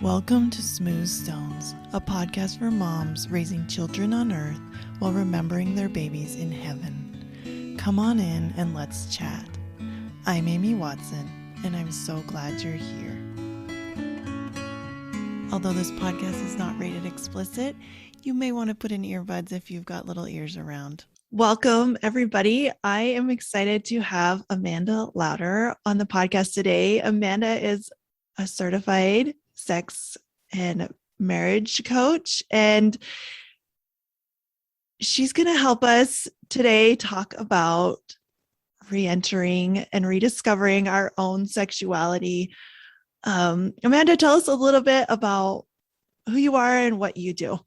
Welcome to Smooth Stones, a podcast for moms raising children on earth while remembering their babies in heaven. Come on in and let's chat. I'm Amy Watson, and I'm so glad you're here. Although this podcast is not rated explicit, you may want to put in earbuds if you've got little ears around. Welcome, everybody. I am excited to have Amanda Louder on the podcast today. Amanda is a certified sex and marriage coach, and she's going to help us today talk about re-entering and rediscovering our own sexuality. Amanda, tell us a little bit about who you are and what you do.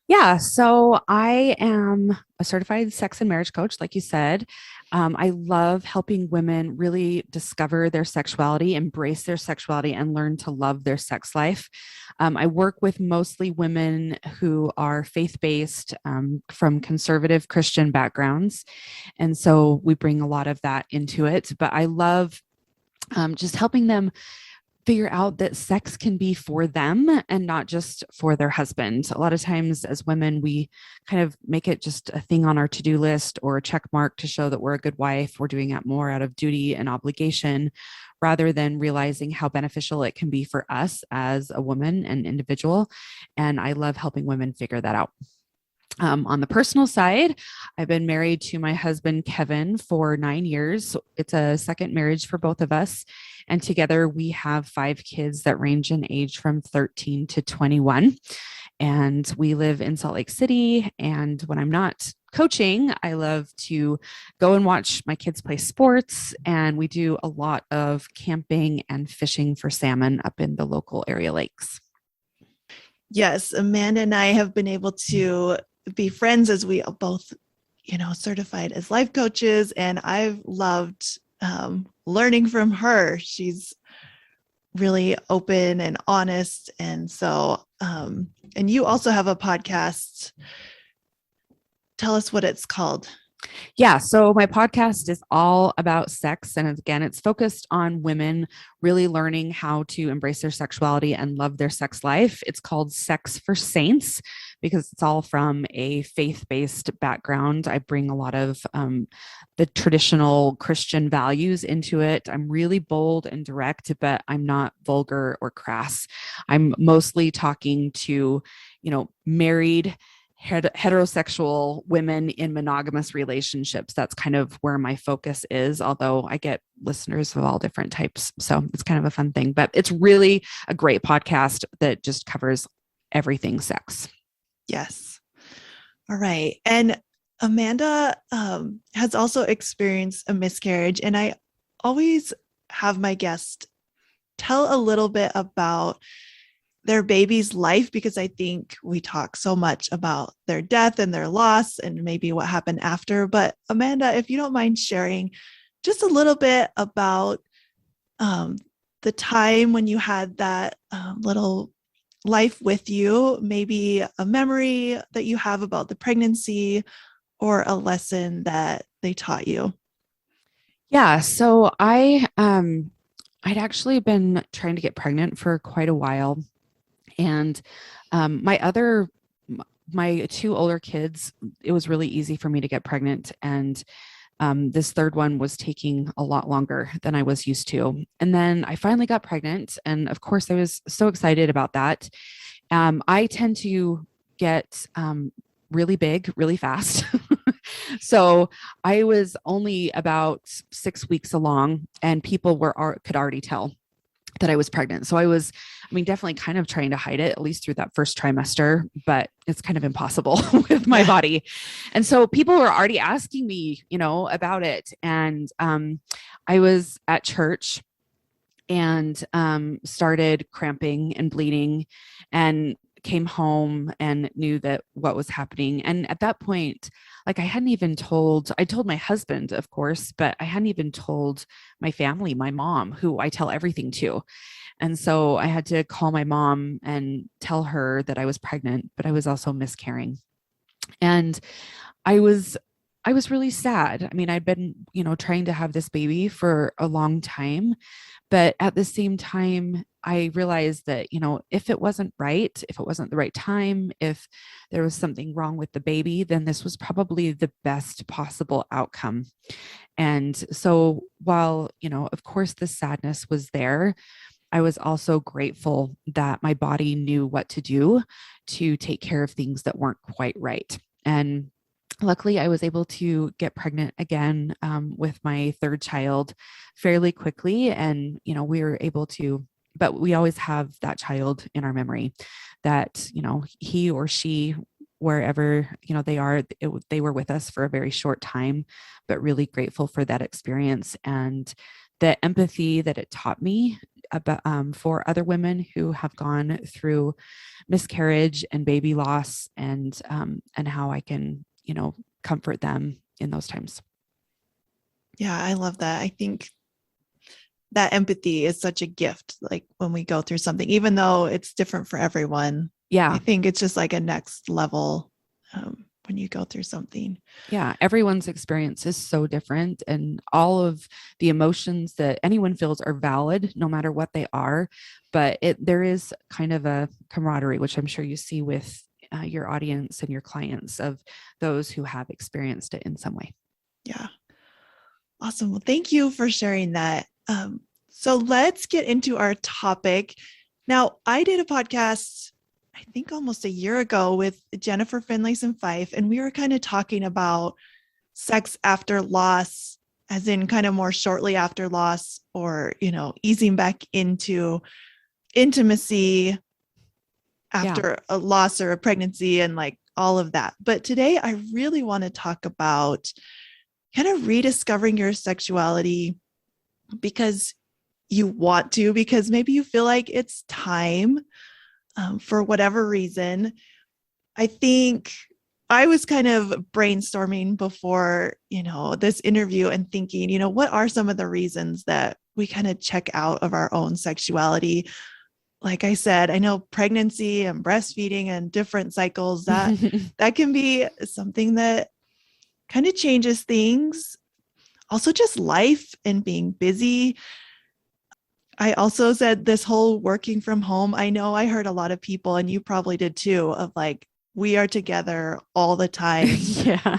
Yeah, so I am a certified sex and marriage coach, like you said. I love helping women really discover their sexuality, embrace their sexuality, and learn to love their sex life. I work with mostly women who are faith-based, from conservative Christian backgrounds. And so we bring a lot of that into it. But I love just helping them figure out that sex can be for them and not just for their husband. A lot of times as women, we kind of make it just a thing on our to-do list or a check mark to show that we're a good wife. We're doing it more out of duty and obligation rather than realizing how beneficial it can be for us as a woman and individual. And I love helping women figure that out. On the personal side, I've been married to my husband, Kevin, for 9 years. It's a second marriage for both of us. And together we have 5 kids that range in age from 13 to 21. And we live in Salt Lake City. And when I'm not coaching, I love to go and watch my kids play sports. And we do a lot of camping and fishing for salmon up in the local area lakes. Yes, Amanda and I have been able to be friends as we are both, certified as life coaches. And I've loved learning from her. She's really open and honest. And so, and you also have a podcast. Tell us what it's called. Yeah. So my podcast is all about sex. And again, it's focused on women really learning how to embrace their sexuality and love their sex life. It's called Sex for Saints because it's all from a faith-based background. I bring a lot of the traditional Christian values into it. I'm really bold and direct, but I'm not vulgar or crass. I'm mostly talking to, married heterosexual women in monogamous relationships. That's kind of where my focus is, although I get listeners of all different types. So it's kind of a fun thing, but it's really a great podcast that just covers everything sex. Yes. All right. And Amanda has also experienced a miscarriage, and I always have my guest tell a little bit about their baby's life, because I think we talk so much about their death and their loss and maybe what happened after. But Amanda, if you don't mind sharing just a little bit about the time when you had that little life with you, maybe a memory that you have about the pregnancy or a lesson that they taught you. Yeah. So I'd actually been trying to get pregnant for quite a while. And my 2 older kids, it was really easy for me to get pregnant. And this third one was taking a lot longer than I was used to. And then I finally got pregnant. And of course, I was so excited about that. I tend to get really big, really fast. So I was only about 6 weeks along and people could already tell that I was pregnant. So I was, definitely kind of trying to hide it, at least through that first trimester, but it's kind of impossible with my body. And so people were already asking me, about it. And I was at church and started cramping and bleeding and came home and knew that what was happening. And at that point, I told my husband, of course, but I hadn't even told my family, my mom, who I tell everything to. And so I had to call my mom and tell her that I was pregnant, but I was also miscarrying. And I was I was really sad. I mean, I'd been, trying to have this baby for a long time, but at the same time, I realized that, if it wasn't right, if it wasn't the right time, if there was something wrong with the baby, then this was probably the best possible outcome. And so while, of course, the sadness was there, I was also grateful that my body knew what to do to take care of things that weren't quite right. And luckily, I was able to get pregnant again with my third child fairly quickly. And, we were able to, but we always have that child in our memory that, he or she, wherever, they are, they were with us for a very short time, but really grateful for that experience and the empathy that it taught me about for other women who have gone through miscarriage and baby loss, and how I can comfort them in those times. Yeah, I love that. I think that empathy is such a gift. Like when we go through something, even though it's different for everyone, I Yeah. think it's just like a next level when you go through something. Yeah. Everyone's experience is so different, and all of the emotions that anyone feels are valid, no matter what they are. But there is kind of a camaraderie, which I'm sure you see with your audience and your clients, of those who have experienced it in some way. Yeah. Awesome. Well, thank you for sharing that. So let's get into our topic. Now, I did a podcast, I think almost a year ago, with Jennifer Finlayson Fife, and we were kind of talking about sex after loss, as in kind of more shortly after loss, or, easing back into intimacy Yeah. after a loss or a pregnancy and like all of that. But today I really want to talk about kind of rediscovering your sexuality because you want to, because maybe you feel like it's time for whatever reason. I think I was kind of brainstorming before, this interview and thinking, what are some of the reasons that we kind of check out of our own sexuality? Like I said, I know pregnancy and breastfeeding and different cycles that can be something that kind of changes things. Also, just life and being busy. I also said this whole working from home. I know I heard a lot of people, and you probably did too, of like, we are together all the time. Yeah.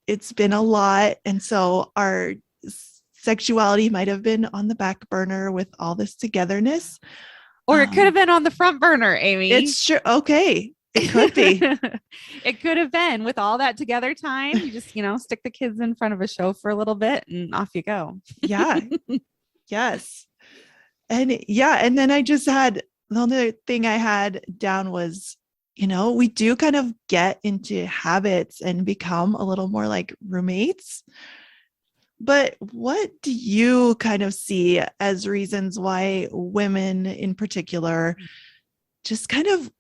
It's been a lot. And so our sexuality might have been on the back burner with all this togetherness. Or it could have been on the front burner, Amy. It's sure. Okay. It could be. It could have been with all that together time. You just, stick the kids in front of a show for a little bit and off you go. Yeah. Yes. And yeah. And then I just had the only thing I had down was, we do kind of get into habits and become a little more like roommates. But what do you kind of see as reasons why women in particular just kind of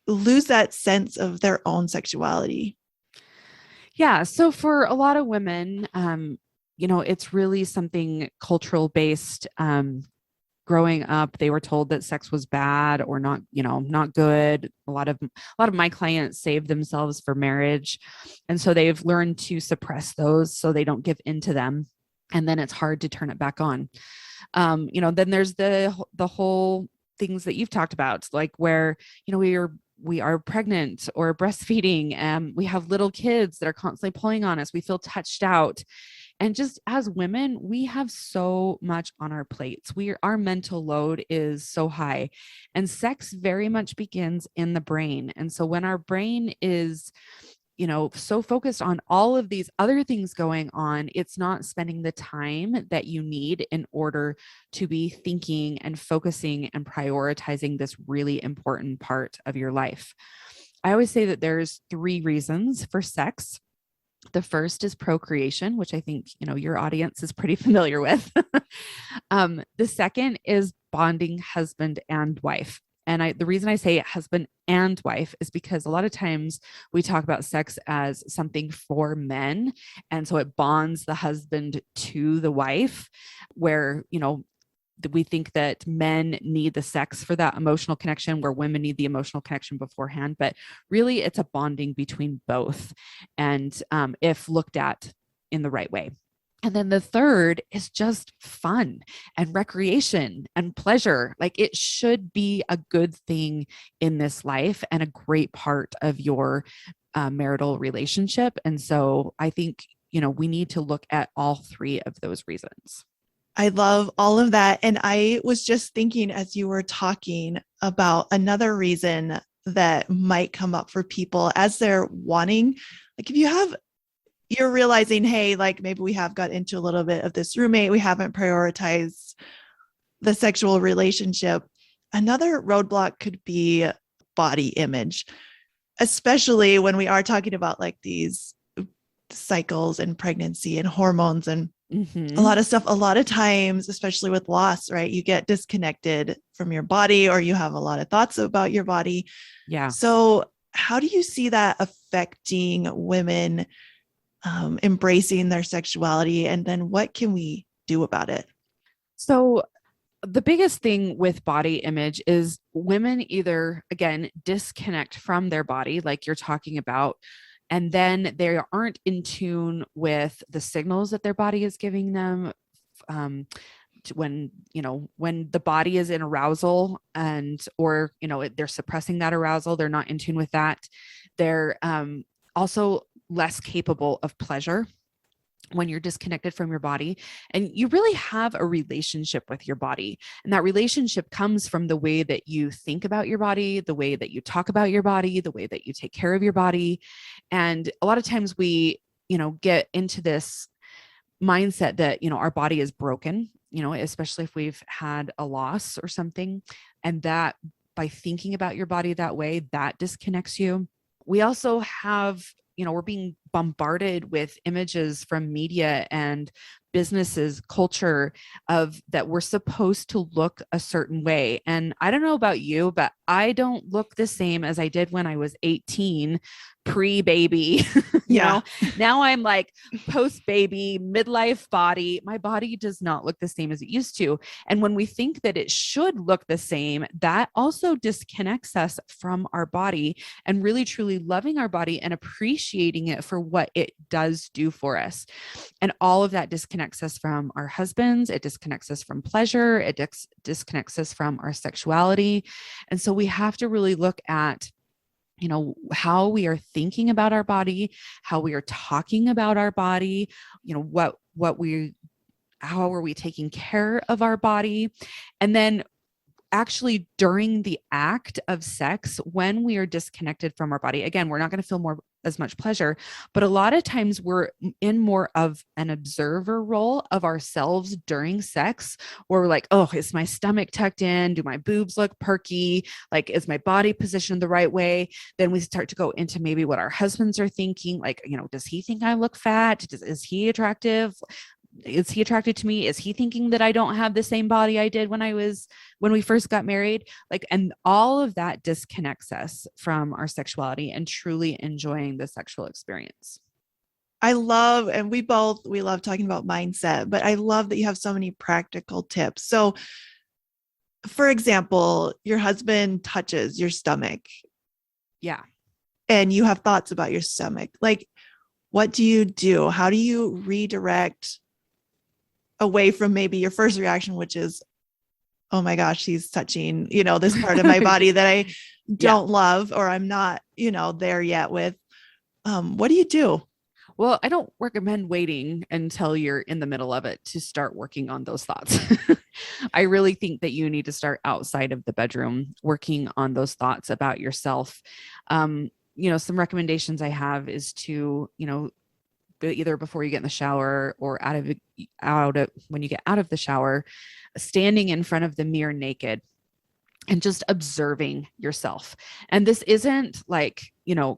lose that sense of their own sexuality? Yeah. So for a lot of women, it's really something cultural based. Growing up, they were told that sex was bad or not, not good. A lot of my clients saved themselves for marriage. And so they've learned to suppress those so they don't give into them. And then it's hard to turn it back on. Then there's the whole things that you've talked about, like where, we are pregnant or breastfeeding, and we have little kids that are constantly pulling on us. We feel touched out. And just as women, we have so much on our plates. Our mental load is so high, and sex very much begins in the brain. And so when our brain is, so focused on all of these other things going on, it's not spending the time that you need in order to be thinking and focusing and prioritizing this really important part of your life. I always say that there's 3 reasons for sex. The first is procreation, which I think, your audience is pretty familiar with. The second is bonding husband and wife. And the reason I say husband and wife is because a lot of times we talk about sex as something for men. And so it bonds the husband to the wife, where, we think that men need the sex for that emotional connection, where women need the emotional connection beforehand. But really, it's a bonding between both. And if looked at in the right way. And then the third is just fun and recreation and pleasure. Like, it should be a good thing in this life and a great part of your marital relationship. And so I think, we need to look at all three of those reasons. I love all of that. And I was just thinking as you were talking about another reason that might come up for people as they're wanting, like if you're realizing, hey, like maybe we have got into a little bit of this roommate, we haven't prioritized the sexual relationship. Another roadblock could be body image, especially when we are talking about like these cycles and pregnancy and hormones and a lot of stuff. A lot of times, especially with loss, right? You get disconnected from your body or you have a lot of thoughts about your body. Yeah. So, how do you see that affecting women embracing their sexuality? And then what can we do about it? So, the biggest thing with body image is women either, again, disconnect from their body, like you're talking about, and then they aren't in tune with the signals that their body is giving them. When the body is in arousal or they're suppressing that arousal, they're not in tune with that. They're also less capable of pleasure when you're disconnected from your body, and you really have a relationship with your body. And that relationship comes from the way that you think about your body, the way that you talk about your body, the way that you take care of your body. And a lot of times we, get into this mindset that, our body is broken, especially if we've had a loss or something. And that by thinking about your body that way, that disconnects you. We also have, we're being bombarded with images from media and businesses, culture of that we're supposed to look a certain way. And I don't know about you, but I don't look the same as I did when I was 18, pre-baby. Yeah. Now I'm like post-baby, midlife body. My body does not look the same as it used to. And when we think that it should look the same, that also disconnects us from our body and really truly loving our body and appreciating it for what it does do for us. And all of that disconnects us from our husbands. It disconnects us from pleasure. It disconnects us from our sexuality. And so we have to really look at how we are thinking about our body, how we are talking about our body, how are we taking care of our body? And then actually during the act of sex, when we are disconnected from our body, again, we're not going to feel as much pleasure, but a lot of times we're in more of an observer role of ourselves during sex, where we're like, oh, is my stomach tucked in? Do my boobs look perky? Like, is my body positioned the right way? Then we start to go into maybe what our husbands are thinking. Like, does he think I look fat? Is he attractive? Is he attracted to me? Is he thinking that I don't have the same body I did when we first got married? Like, and all of that disconnects us from our sexuality and truly enjoying the sexual experience. I love, and we love talking about mindset, but I love that you have so many practical tips. So, for example, your husband touches your stomach. Yeah. And you have thoughts about your stomach. Like, what do you do? How do you redirect away from maybe your first reaction, which is, oh my gosh, he's touching, this part of my body that I don't love, or I'm not, there yet with. What do you do? Well, I don't recommend waiting until you're in the middle of it to start working on those thoughts. I really think that you need to start outside of the bedroom working on those thoughts about yourself. Some recommendations I have is to, either before you get in the shower or when you get out of the shower, standing in front of the mirror naked and just observing yourself. And this isn't like,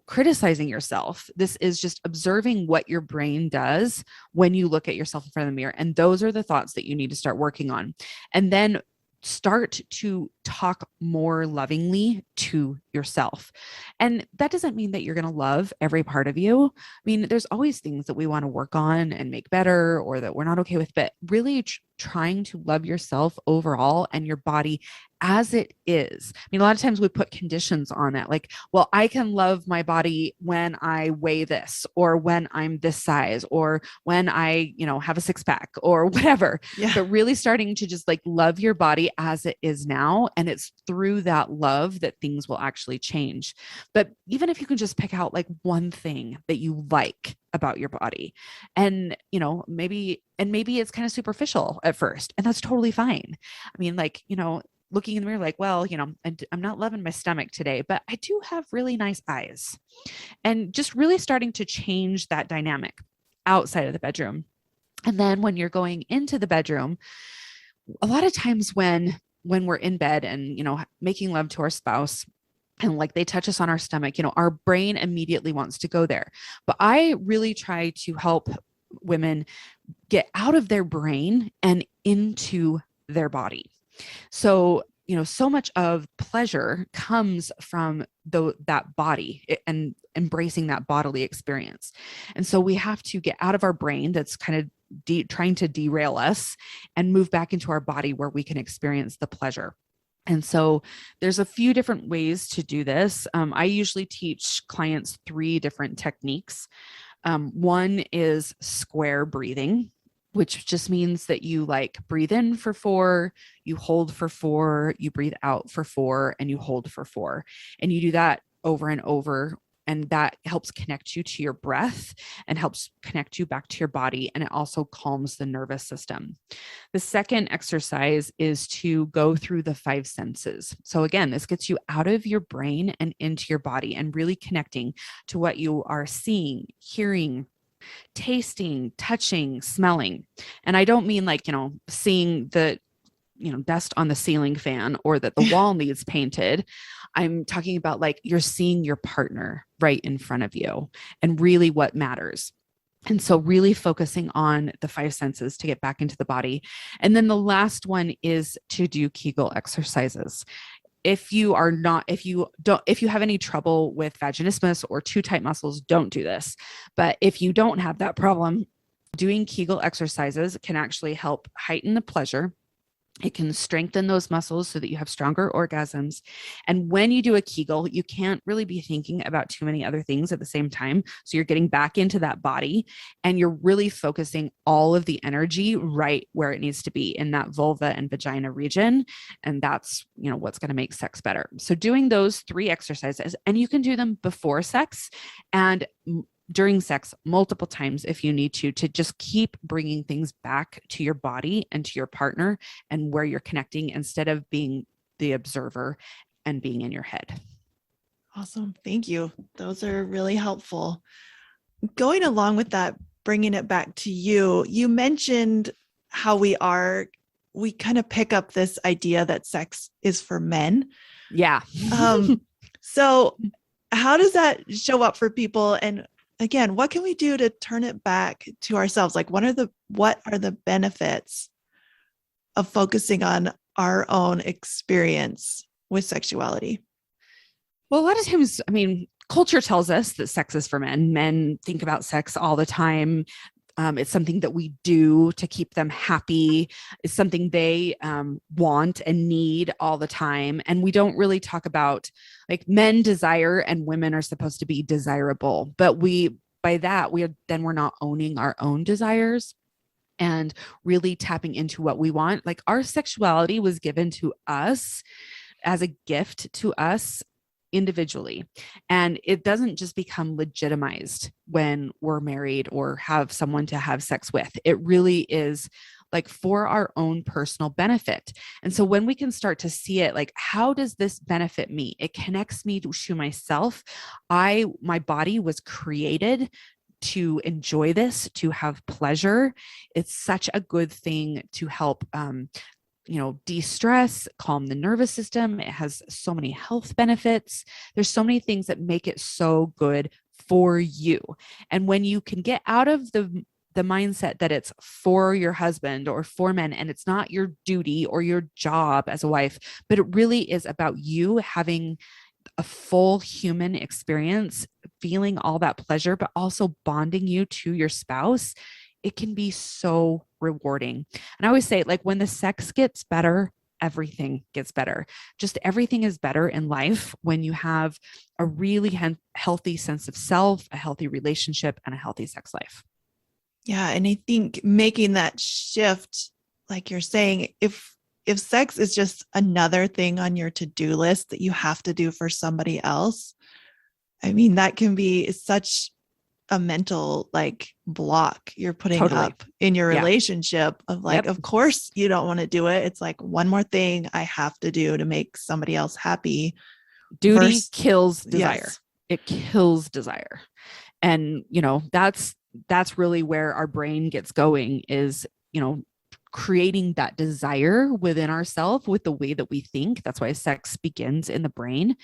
criticizing yourself. This is just observing what your brain does when you look at yourself in front of the mirror. And those are the thoughts that you need to start working on. And then start to talk more lovingly to yourself. And that doesn't mean that you're going to love every part of you. I mean, there's always things that we want to work on and make better or that we're not okay with, but really trying to love yourself overall and your body as it is. I mean, a lot of times we put conditions on it, like, well, I can love my body when I weigh this, or when I'm this size, or when I, have a six pack or whatever. Yeah. But really starting to just like love your body as it is now. And it's through that love that things will actually change. But even if you can just pick out like one thing that you like about your body, and maybe it's kind of superficial at first, and that's totally fine. I mean, like, looking in the mirror, like, well, I'm not loving my stomach today, but I do have really nice eyes. And just really starting to change that dynamic outside of the bedroom. And then when you're going into the bedroom, a lot of times when we're in bed and, making love to our spouse, and like they touch us on our stomach, our brain immediately wants to go there. But I really try to help women get out of their brain and into their body. So, so much of pleasure comes from that body and embracing that bodily experience. And so we have to get out of our brain that's kind of trying to derail us and move back into our body where we can experience the pleasure. And so there's a few different ways to do this. I usually teach clients 3 different techniques. One is square breathing, which just means that you like breathe in for 4, you hold for 4, you breathe out for 4, and you hold for 4. And you do that over and over. And that helps connect you to your breath and helps connect you back to your body. And it also calms the nervous system. The second exercise is to go through the 5 senses. So again, this gets you out of your brain and into your body and really connecting to what you are seeing, hearing, tasting, touching, smelling. And I don't mean like, seeing the, dust on the ceiling fan or that the wall needs painted. I'm talking about like you're seeing your partner right in front of you and really what matters. And so really focusing on the 5 senses to get back into the body. And then the last one is to do Kegel exercises. If you have any trouble with vaginismus or too tight muscles, don't do this. But if you don't have that problem, doing Kegel exercises can actually help heighten the pleasure. It can strengthen those muscles so that you have stronger orgasms. And when you do a Kegel, you can't really be thinking about too many other things at the same time. So you're getting back into that body and you're really focusing all of the energy right where it needs to be in that vulva and vagina region. And that's, what's going to make sex better. So doing those 3 exercises, and you can do them before sex and during sex multiple times if you need to just keep bringing things back to your body and to your partner and where you're connecting instead of being the observer and being in your head. Awesome. Thank you. Those are really helpful. Going along with that, bringing it back to you, you mentioned how we kind of pick up this idea that sex is for men. Yeah. So how does that show up for people? And again, what can we do to turn it back to ourselves? Like, what are the benefits of focusing on our own experience with sexuality? Well, a lot of times, I mean, culture tells us that sex is for men. Men think about sex all the time. It's something that we do to keep them happy. It's something they want and need all the time. And we don't really talk about like men desire and women are supposed to be desirable. But we're not owning our own desires and really tapping into what we want. Like our sexuality was given to us as a gift to us individually. And it doesn't just become legitimized when we're married or have someone to have sex with. It really is like for our own personal benefit. And so when we can start to see it, like, how does this benefit me? It connects me to myself. My body was created to enjoy this, to have pleasure. It's such a good thing to help de-stress, calm the nervous system. It has so many health benefits. There's so many things that make it so good for you. And when you can get out of the mindset that it's for your husband or for men, and it's not your duty or your job as a wife, but it really is about you having a full human experience, feeling all that pleasure, but also bonding you to your spouse, it can be so rewarding. And I always say, like, when the sex gets better, everything gets better. Just everything is better in life when you have a really healthy sense of self, a healthy relationship, and a healthy sex life. Yeah. And I think making that shift, like you're saying, if sex is just another thing on your to-do list that you have to do for somebody else, I mean, that can be such a mental like block you're putting Totally. up in your Yeah. relationship of like, Yep. of course you don't want to do it. It's like one more thing I have to do to make somebody else happy Duty versus kills desire. yes. It kills desire. And, that's really where our brain gets going is, creating that desire within ourselves with the way that we think. That's why sex begins in the brain.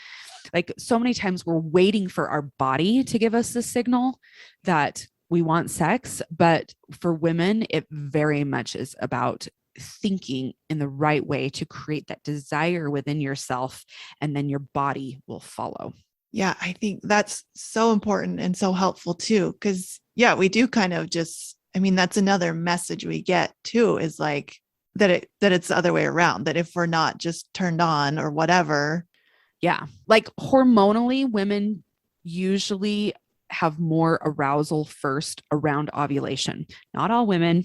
Like so many times we're waiting for our body to give us the signal that we want sex. But for women, it very much is about thinking in the right way to create that desire within yourself, and then your body will follow. Yeah, I think that's so important and so helpful too. Cause yeah, we do kind of just, I mean, that's another message we get too, is like that it's the other way around, that if we're not just turned on or whatever. Yeah. Like hormonally, women usually have more arousal first around ovulation. Not all women,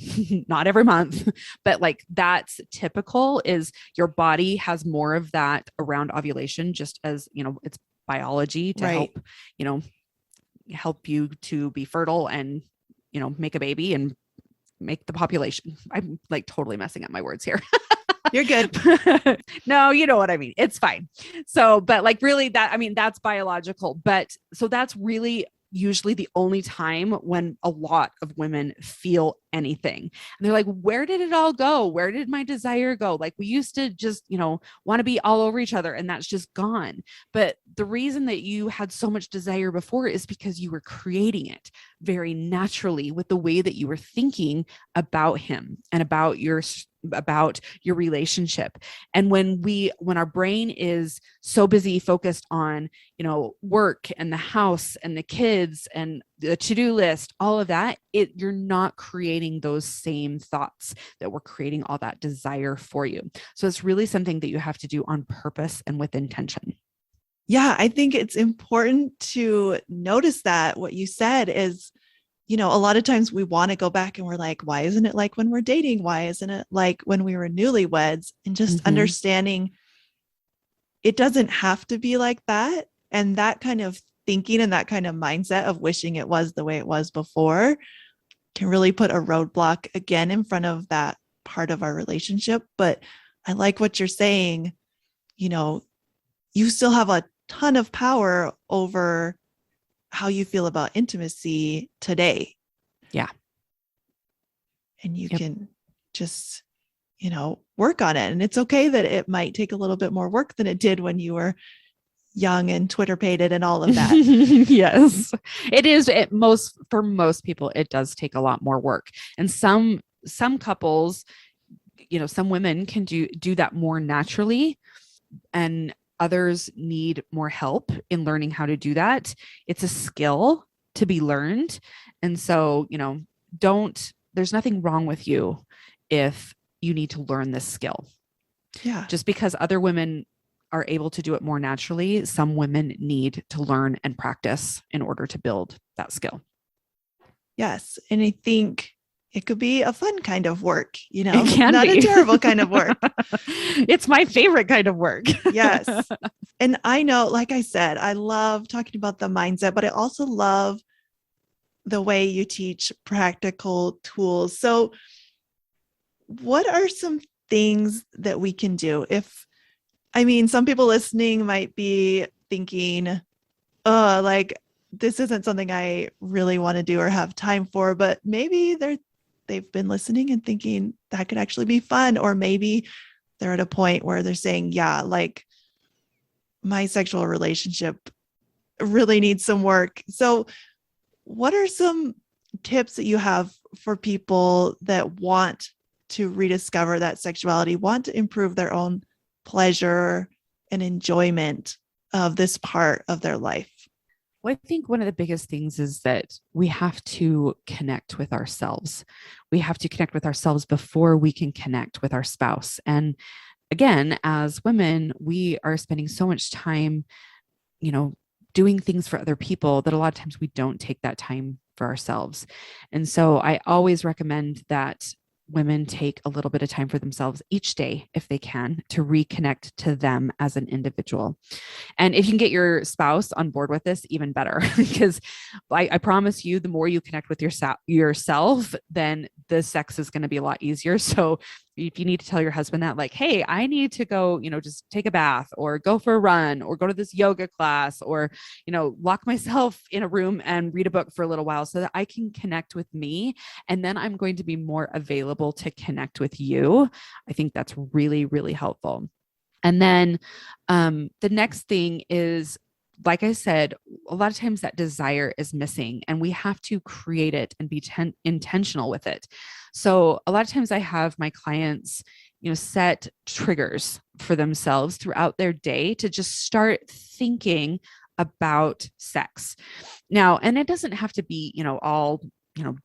not every month, but like that's typical is your body has more of that around ovulation, just as, it's biology to Right. you know, help you to be fertile and, make a baby and make the population. I'm like totally messing up my words here. You're good. No, you know what I mean. It's fine. So, but like really that, I mean, that's biological, but so that's really usually the only time when a lot of women feel anything. And they're like, where did it all go? Where did my desire go? Like we used to just, want to be all over each other and that's just gone. But the reason that you had so much desire before is because you were creating it very naturally with the way that you were thinking about him and about your relationship. And when our brain is so busy focused on, work and the house and the kids and the to-do list, all of that, you're not creating those same thoughts that were creating all that desire for you. So it's really something that you have to do on purpose and with intention. Yeah, I think it's important to notice that what you said is, a lot of times we want to go back and we're like, why isn't it like when we're dating? Why isn't it like when we were newlyweds? And just understanding it doesn't have to be like that. And that kind of thinking and that kind of mindset of wishing it was the way it was before can really put a roadblock again in front of that part of our relationship. But I like what you're saying. You still have a ton of power over how you feel about intimacy today. Yeah. And you can just, work on it. And it's okay that it might take a little bit more work than it did when you were young and Twitter pated and all of that. Yes, it is. For most people, it does take a lot more work. And some couples, some women can do that more naturally, and others need more help in learning how to do that. It's a skill to be learned. And so, there's nothing wrong with you if you need to learn this skill. Yeah. Just because other women are able to do it more naturally, some women need to learn and practice in order to build that skill. Yes. And I think it could be a fun kind of work, It can not be a terrible kind of work. It's my favorite kind of work. Yes. And I know, like I said, I love talking about the mindset, but I also love the way you teach practical tools. So what are some things that we can do some people listening might be thinking, oh, like this isn't something I really want to do or have time for, but maybe they've been listening and thinking that could actually be fun. Or maybe they're at a point where they're saying, yeah, like my sexual relationship really needs some work. So what are some tips that you have for people that want to rediscover that sexuality, want to improve their own pleasure and enjoyment of this part of their life? Well, I think one of the biggest things is that we have to connect with ourselves. We have to connect with ourselves before we can connect with our spouse. And again, as women, we are spending so much time, you know, doing things for other people that a lot of times we don't take that time for ourselves. And so I always recommend that women take a little bit of time for themselves each day, if they can, to reconnect to them as an individual. And if you can get your spouse on board with this, even better, because I promise you, the more you connect with yourself, then the sex is going to be a lot easier. So if you need to tell your husband that, like, hey, I need to go, just take a bath or go for a run or go to this yoga class or, lock myself in a room and read a book for a little while so that I can connect with me. And then I'm going to be more available to connect with you. I think that's really, really helpful. And then the next thing is, like I said, a lot of times that desire is missing and we have to create it and be intentional with it. So a lot of times I have my clients, set triggers for themselves throughout their day to just start thinking about sex. Now, and it doesn't have to be, all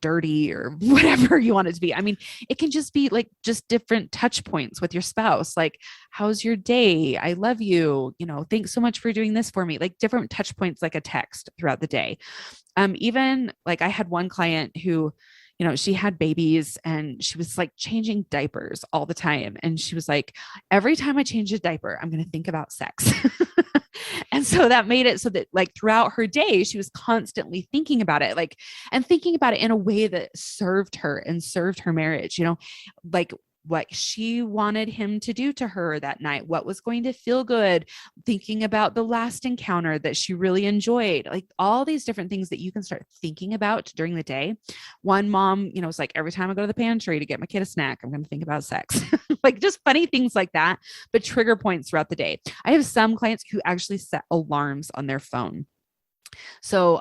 dirty or whatever you want it to be. I mean, it can just be like just different touch points with your spouse. Like, how's your day? I love you. Thanks so much for doing this for me. Like different touch points, like a text throughout the day. Even like I had one client who, she had babies and she was like changing diapers all the time. And she was like, every time I change a diaper, I'm going to think about sex. And so that made it so that like throughout her day, she was constantly thinking about it, like, and thinking about it in a way that served her and served her marriage, like what she wanted him to do to her that night, what was going to feel good, thinking about the last encounter that she really enjoyed, like all these different things that you can start thinking about during the day. One mom, was like, every time I go to the pantry to get my kid a snack, I'm going to think about sex. Like just funny things like that, but trigger points throughout the day. I have some clients who actually set alarms on their phone. So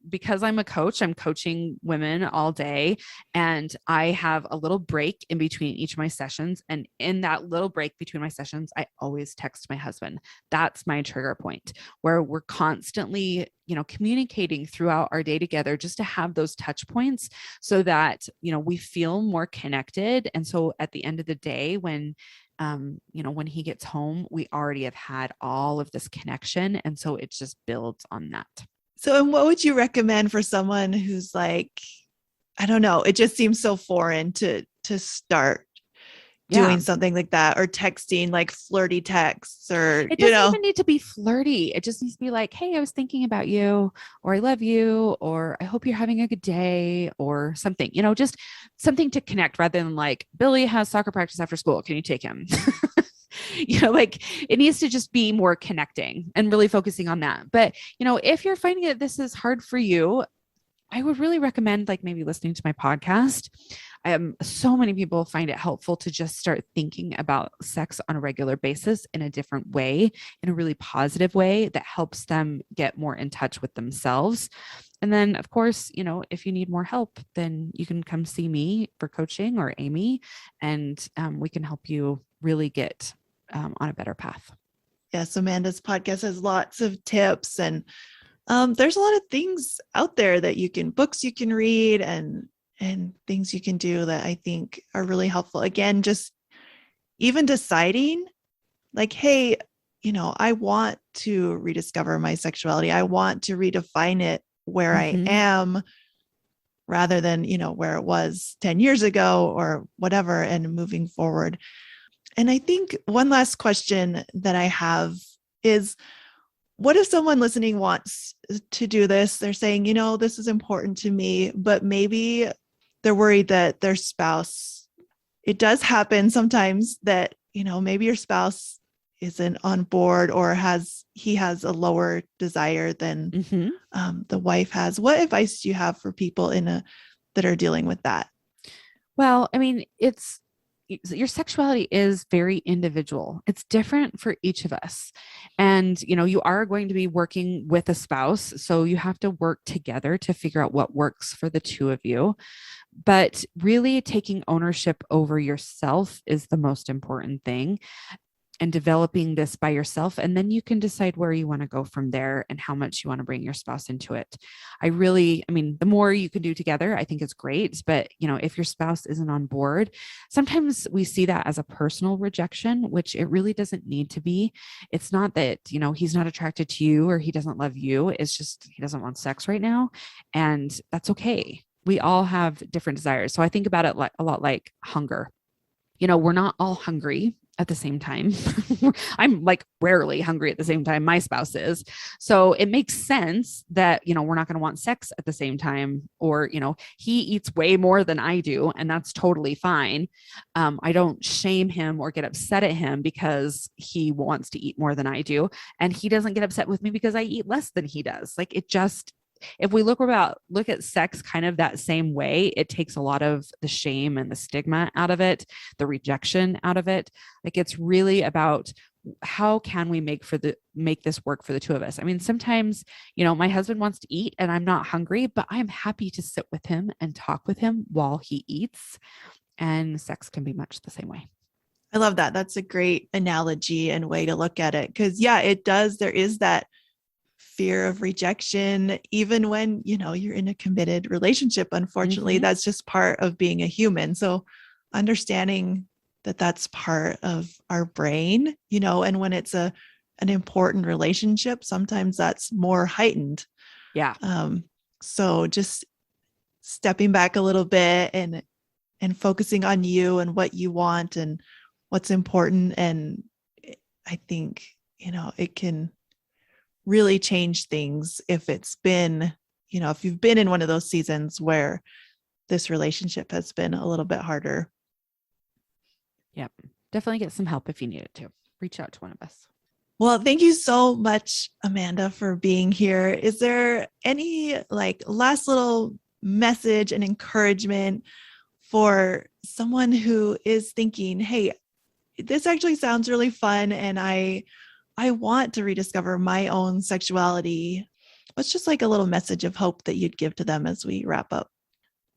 because I'm a coach, I'm coaching women all day and I have a little break in between each of my sessions. And in that little break between my sessions, I always text my husband. That's my trigger point where we're constantly, communicating throughout our day together just to have those touch points so that, we feel more connected. And so at the end of the day, when he gets home, we already have had all of this connection. And so it just builds on that. So, and what would you recommend for someone who's like, I don't know, it just seems so foreign to start Yeah. doing something like that or texting like flirty texts or, It doesn't even need to be flirty. It just needs to be like, hey, I was thinking about you, or I love you, or I hope you're having a good day, or something, just something to connect rather than like, Billy has soccer practice after school. Can you take him? Like it needs to just be more connecting and really focusing on that. But, if you're finding that this is hard for you, I would really recommend like maybe listening to my podcast. So many people find it helpful to just start thinking about sex on a regular basis in a different way, in a really positive way that helps them get more in touch with themselves. And then, of course, if you need more help, then you can come see me for coaching or Amy, and we can help you really get on a better path. Yes, Amanda's podcast has lots of tips and there's a lot of things out there that books you can read and things you can do that I think are really helpful. Again, just even deciding like, hey, I want to rediscover my sexuality. I want to redefine it where I am rather than, where it was 10 years ago or whatever, and moving forward. And I think one last question that I have is, what if someone listening wants to do this? They're saying, this is important to me, but maybe they're worried that their spouse, it does happen sometimes that, maybe your spouse isn't on board or he has a lower desire than the wife has. What advice do you have for people that are dealing with that? Well, I mean, your sexuality is very individual. It's different for each of us. And, you are going to be working with a spouse. So you have to work together to figure out what works for the two of you. But really taking ownership over yourself is the most important thing. and developing this by yourself. And then you can decide where you want to go from there and how much you want to bring your spouse into it. I mean, the more you can do together, I think it's great. But, if your spouse isn't on board, sometimes we see that as a personal rejection, which it really doesn't need to be. It's not that, he's not attracted to you or he doesn't love you. It's just he doesn't want sex right now. And that's okay. We all have different desires. So I think about it like a lot like hunger. We're not all hungry at the same time. I'm like rarely hungry at the same time. My spouse is. So it makes sense that, we're not going to want sex at the same time, or, he eats way more than I do, and that's totally fine. I don't shame him or get upset at him because he wants to eat more than I do. And he doesn't get upset with me because I eat less than he does. Like, it just, if we look at sex kind of that same way, it takes a lot of the shame and the stigma out of it, the rejection out of it. Like, it's really about how can we make this work for the two of us. I mean, sometimes, my husband wants to eat and I'm not hungry, but I'm happy to sit with him and talk with him while he eats. And sex can be much the same way. I love that. That's a great analogy and way to look at it. Because, yeah, it does. There is that fear of rejection, even when, you're in a committed relationship. Unfortunately, that's just part of being a human. So understanding that that's part of our brain, and when it's an important relationship, sometimes that's more heightened. Yeah. So just stepping back a little bit and focusing on you and what you want and what's important. And I think, it can really change things if it's been, if you've been in one of those seasons where this relationship has been a little bit harder. Yep. Definitely get some help if you need it to. Reach out to one of us. Well, thank you so much, Amanda, for being here. Is there any last little message and encouragement for someone who is thinking, hey, this actually sounds really fun and I want to rediscover my own sexuality? What's just a little message of hope that you'd give to them as we wrap up?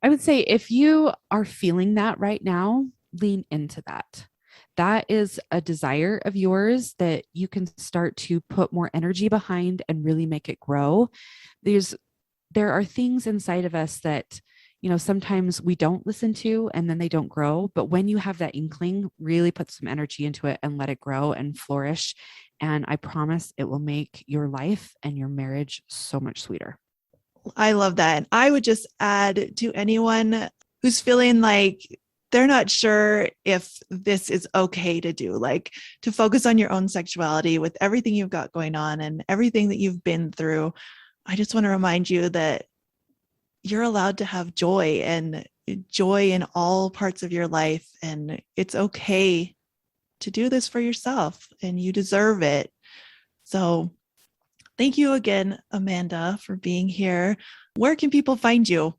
I would say if you are feeling that right now, lean into that. That is a desire of yours that you can start to put more energy behind and really make it grow. There are things inside of us that, sometimes we don't listen to and then they don't grow. But when you have that inkling, really put some energy into it and let it grow and flourish. And I promise it will make your life and your marriage so much sweeter. I love that. And I would just add to anyone who's feeling like they're not sure if this is okay to do, to focus on your own sexuality with everything you've got going on and everything that you've been through. I just want to remind you that you're allowed to have joy in all parts of your life. And it's okay to do this for yourself and you deserve it. So thank you again, Amanda, for being here. Where can people find you?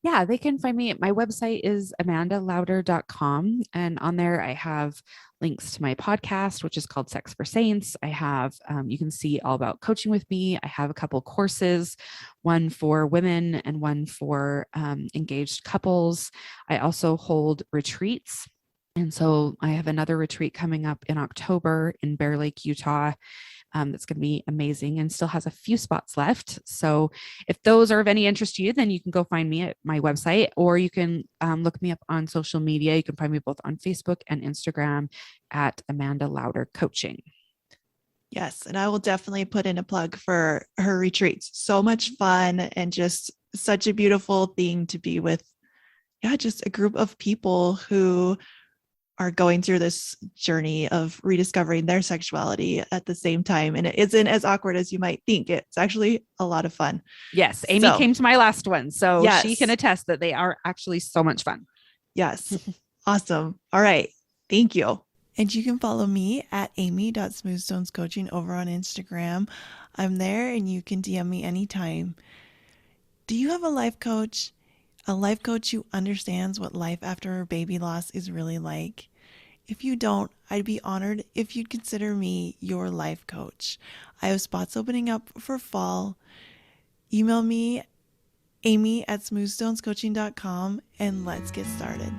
Yeah, they can find me. My website is amandalauder.com. And on there, I have links to my podcast, which is called Sex for Saints. I have, you can see all about coaching with me. I have a couple courses, one for women and one for engaged couples. I also hold retreats. And so I have another retreat coming up in October in Bear Lake, Utah. That's going to be amazing and still has a few spots left. So if those are of any interest to you, then you can go find me at my website, or you can look me up on social media. You can find me both on Facebook and Instagram at Amanda Lauder Coaching. Yes. And I will definitely put in a plug for her retreats. So much fun and just such a beautiful thing to be with. Yeah, just a group of people who are going through this journey of rediscovering their sexuality at the same time. And it isn't as awkward as you might think. It's actually a lot of fun. Yes. Amy came to my last one, so yes, she can attest that they are actually so much fun. Yes. Awesome. All right. Thank you. And you can follow me at amy.smoothstonescoaching over on Instagram. I'm there and you can DM me anytime. Do you have a life coach? A life coach who understands what life after a baby loss is really like? If you don't, I'd be honored if you'd consider me your life coach. I have spots opening up for fall. Email me, amy@smoothstonescoaching.com, and let's get started.